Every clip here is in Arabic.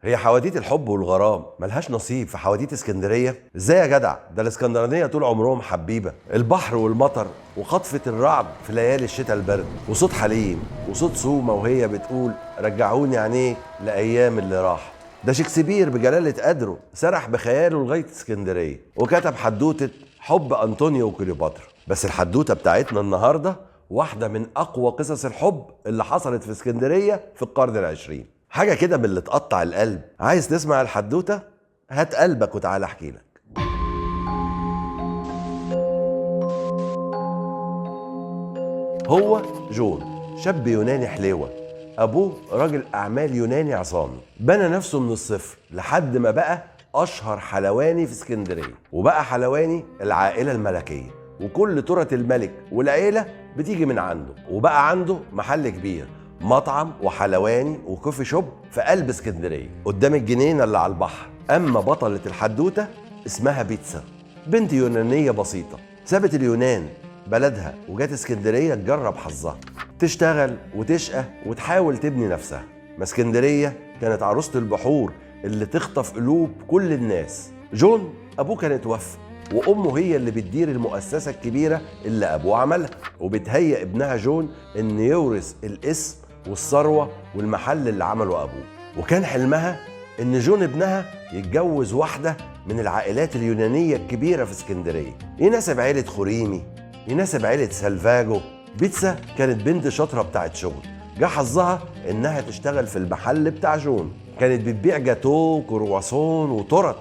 هي حواديت الحب والغرام ملهاش نصيب في حواديت اسكندريه؟ ازاي يا جدع؟ ده الاسكندرانيه طول عمرهم حبيبه، البحر والمطر وخطفه الرعد في ليالي الشتاء البرد، وصوت حليم وصوت سومه وهي بتقول رجعوني عينيك لايام اللي راح. ده شكسبير بجلاله قدره سرح بخياله لغايه اسكندريه وكتب حدوته حب انطونيو وكليوباترا. بس الحدوته بتاعتنا النهارده واحده من اقوى قصص الحب اللي حصلت في اسكندريه في القرن العشرين، حاجة كده من اللي تقطع القلب. عايز تسمع الحدوتة؟ هات قلبك وتعالى احكي لك. هو جون شاب يوناني حليوة، أبوه راجل أعمال يوناني عصامي، بنى نفسه من الصفر لحد ما بقى أشهر حلواني في اسكندرية، وبقى حلواني العائلة الملكية، وكل ترة الملك والعيلة بتيجي من عنده، وبقى عنده محل كبير، مطعم وحلواني وكوفي شوب في قلب اسكندريه قدام الجنينه اللي على البحر. اما بطله الحدوته اسمها بيتزا، بنت يونانيه بسيطه سابت اليونان بلدها وجات اسكندريه تجرب حظها، تشتغل وتشقى وتحاول تبني نفسها. ما اسكندريه كانت عروسه البحور اللي تخطف قلوب كل الناس. جون ابوه كان اتوفى، وامه هي اللي بتدير المؤسسه الكبيره اللي ابوه عملها، وبتهيئ ابنها جون ان يورث الاسم والثروه والمحل اللي عمله ابوه. وكان حلمها ان جون ابنها يتجوز واحده من العائلات اليونانيه الكبيره في اسكندريه، يناسب عيله خوريمي، يناسب عيله سالفاجو. بيتزا كانت بنت شاطره بتاعت شغل، جه حظها انها تشتغل في المحل بتاع جون، كانت بتبيع جاتو وكرواسون وتورت.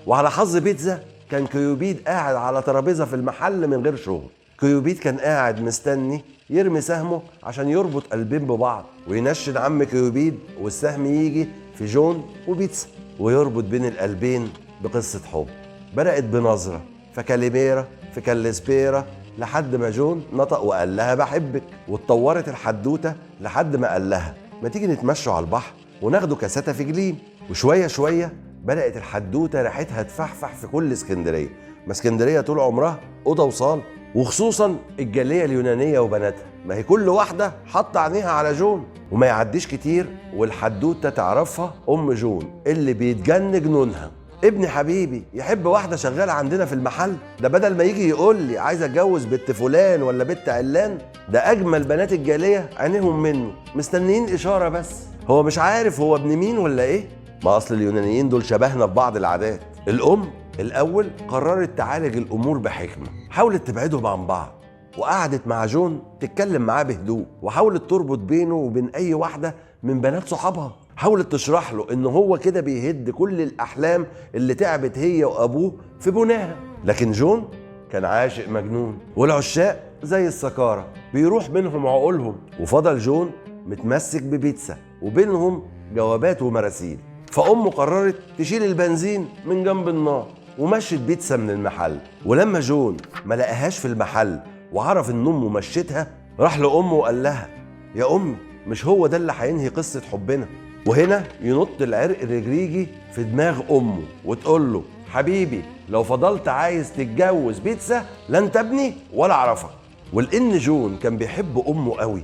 وعلى حظ بيتزا كان كيوبيد قاعد على ترابيزه في المحل من غير شغل. كيوبيد كان قاعد مستني يرمي سهمه عشان يربط قلبين ببعض، وينشن عم كيوبيد والسهم يجي في جون وبيتزا ويربط بين القلبين بقصة حب بدأت بنظرة فكاليميرا في كالسبيرا لحد ما جون نطق وقال لها بحبك، واتطورت الحدوتة لحد ما قال لها ما تيجي نتمشوا على البحر وناخدوا كاساتا في جليم. وشوية شوية بدأت الحدوتة ريحتها تفحفح في كل اسكندرية. ما اسكندرية طول عمرها أوضة وصال، وخصوصا الجالية اليونانية وبناتها، ما هي كل واحدة حاطة عينيها على جون. وما يعديش كتير والحدوتة تعرفها أم جون اللي بيتجن جنونها. ابني حبيبي يحب واحدة شغالة عندنا في المحل، ده بدل ما يجي يقول لي عايز اتجوز بنت فلان ولا بنت علان، ده أجمل بنات الجالية عينيهم منه مستنيين إشارة بس. هو مش عارف هو ابن مين ولا إيه؟ ما أصل اليونانيين دول شبهنا في بعض العادات. الأم الأول قررت تعالج الأمور بحكمة، حاولت تبعدهم عن بعض، وقعدت مع جون تتكلم معاه بهدوء، وحاولت تربط بينه وبين أي واحدة من بنات صحابها، حاولت تشرح له إن هو كده بيهد كل الأحلام اللي تعبت هي وأبوه في بناها. لكن جون كان عاشق مجنون، والعشاق زي السكارة بيروح منهم عقولهم، وفضل جون متمسك ببيتزا وبينهم جوابات ومراسيل. فأمه قررت تشيل البنزين من جنب النار ومشت بيتزا من المحل. ولما جون ما لقاهاش في المحل وعرف ان امه مشيتها، راح لامه وقال لها يا امي مش هو ده اللي هينهي قصه حبنا. وهنا ينط العرق الرجريجي في دماغ امه وتقول له حبيبي لو فضلت عايز تتجوز بيتزا لن تبني ولا اعرفك. ولان جون كان بيحب امه قوي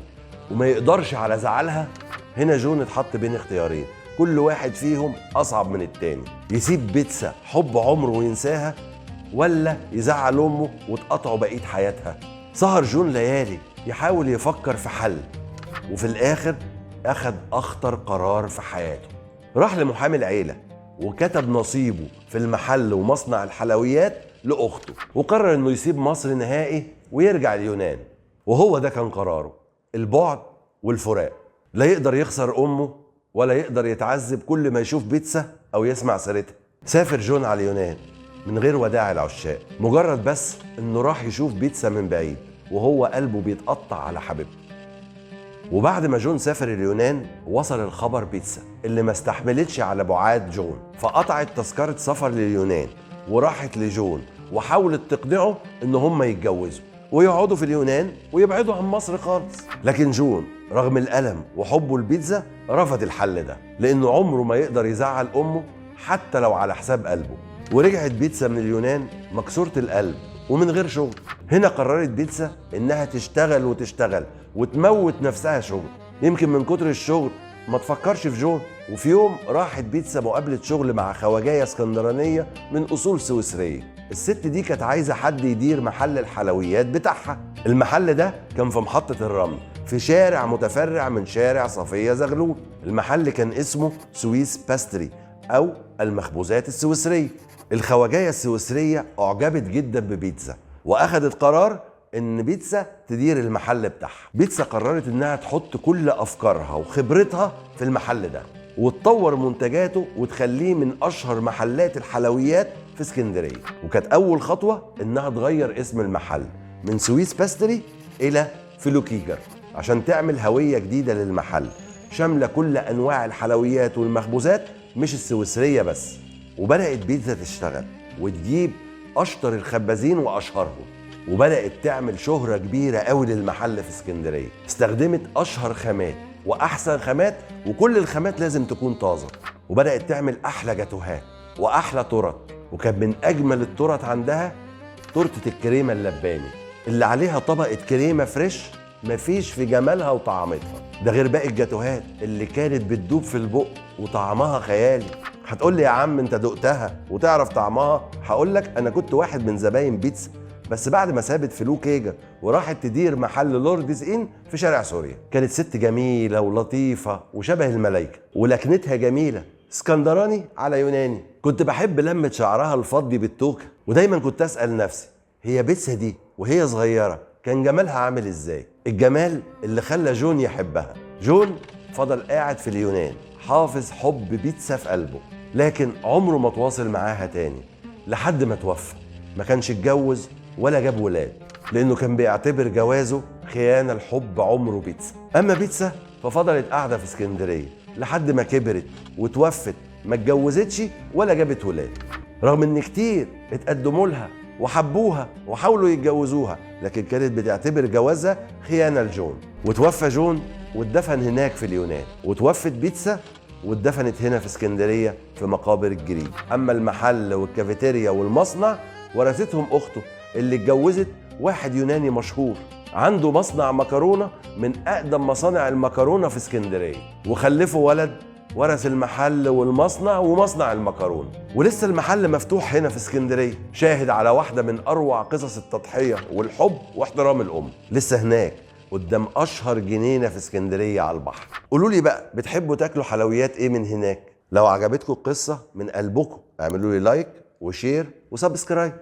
وما يقدرش على زعلها، هنا جون اتحط بين اختيارين كل واحد فيهم أصعب من التاني، يسيب بيتزا حب عمره وينساها، ولا يزعل أمه وتقطعه بقية حياتها. سهر جون ليالي يحاول يفكر في حل، وفي الآخر أخد أخطر قرار في حياته. راح لمحامي العيلة وكتب نصيبه في المحل ومصنع الحلويات لأخته، وقرر إنه يسيب مصر نهائي ويرجع اليونان. وهو ده كان قراره، البعد والفراق. لا يقدر يخسر أمه ولا يقدر يتعذب كل ما يشوف بيتزا أو يسمع سيرتها. سافر جون على اليونان من غير وداع العشاق، مجرد بس إنه راح يشوف بيتزا من بعيد وهو قلبه بيتقطع على حبيبته. وبعد ما جون سافر اليونان وصل الخبر بيتزا اللي ما استحملتش على بعاد جون، فقطعت تذكرة سفر لليونان وراحت لجون وحاولت تقنعه إن هم يتجوزوا ويقعدوا في اليونان ويبعدوا عن مصر خالص. لكن جون رغم الألم وحبه البيتزا رفض الحل ده، لأنه عمره ما يقدر يزعل أمه حتى لو على حساب قلبه. ورجعت بيتزا من اليونان مكسورة القلب ومن غير شغل. هنا قررت بيتزا إنها تشتغل وتشتغل وتموت نفسها شغل، يمكن من كتر الشغل ما تفكرش في جون وفي يوم راحت بيتزا مقابلة شغل مع خواجاية اسكندرانية من أصول سويسرية. الست دي كانت عايزة حد يدير محل الحلويات بتاعها. المحل ده كان في محطة الرمل في شارع متفرع من شارع صفية زغلول. المحل كان اسمه سويس باستري أو المخبوزات السويسرية. الخواجاية السويسرية أعجبت جدا ببيتزا وأخدت قرار إن بيتزا تدير المحل بتاعها. بيتزا قررت إنها تحط كل أفكارها وخبرتها في المحل ده وتطور منتجاته وتخليه من أشهر محلات الحلويات في اسكندرية. وكانت أول خطوة إنها تغير اسم المحل من سويس باستري إلى فلوكيجر عشان تعمل هوية جديدة للمحل شاملة كل أنواع الحلويات والمخبوزات مش السويسرية بس. وبدأت بيتزا تشتغل وتجيب أشطر الخبازين وأشهرهم، وبدأت تعمل شهرة كبيرة قوي للمحل في اسكندرية. استخدمت أشهر خامات وأحسن خامات، وكل الخامات لازم تكون طازة. وبدأت تعمل أحلى جاتوهات وأحلى تورت، وكان من أجمل التورت عندها تورتة الكريمة اللباني اللي عليها طبقة كريمة فريش مفيش في جمالها وطعمتها. ده غير باقي الجاتوهات اللي كانت بتدوب في البق وطعمها خيالي. هتقول لي يا عم انت دقتها وتعرف طعمها؟ هقول لك انا كنت واحد من زباين بيتزا، بس بعد ما سابت فلو كيجر وراحت تدير محل لوردز ان في شارع سوريا. كانت ست جميله ولطيفه وشبه الملايكه ولكنتها جميله، اسكندراني على يوناني. كنت بحب لمة شعرها الفضي بالتوكه، ودايما كنت اسال نفسي هي بيتزا دي وهي صغيره كان جمالها عامل ازاي؟ الجمال اللي خلى جون يحبها. جون فضل قاعد في اليونان حافظ حب بيتزا في قلبه، لكن عمره ما تواصل معاها تاني لحد ما توفى. ما كانش اتجوز ولا جاب ولاد لانه كان بيعتبر جوازه خيانه لحب عمره بيتزا. اما بيتزا ففضلت قاعده في اسكندريه لحد ما كبرت وتوفت، ما اتجوزتش ولا جابت ولاد، رغم ان كتير اتقدموا لها وحبوها وحاولوا يتجوزوها، لكن كانت بتعتبر جوازها خيانه لجون. وتوفى جون واتدفن هناك في اليونان، وتوفت بيتزا واتدفنت هنا في اسكندريه في مقابر الجريج. اما المحل والكافيتيريا والمصنع ورثتهم اخته اللي اتجوزت واحد يوناني مشهور عنده مصنع مكرونه من اقدم مصانع المكرونه في اسكندريه، وخلفوا ولد ورث المحل والمصنع ومصنع المكرونه. ولسه المحل مفتوح هنا في اسكندريه، شاهد على واحده من اروع قصص التضحيه والحب واحترام الام. لسه هناك قدام اشهر جنينه في اسكندريه على البحر. قولوا لي بقى بتحبوا تاكلوا حلويات ايه من هناك؟ لو عجبتكم القصه من قلبكم اعملوا لي لايك وشير وسبسكرايب.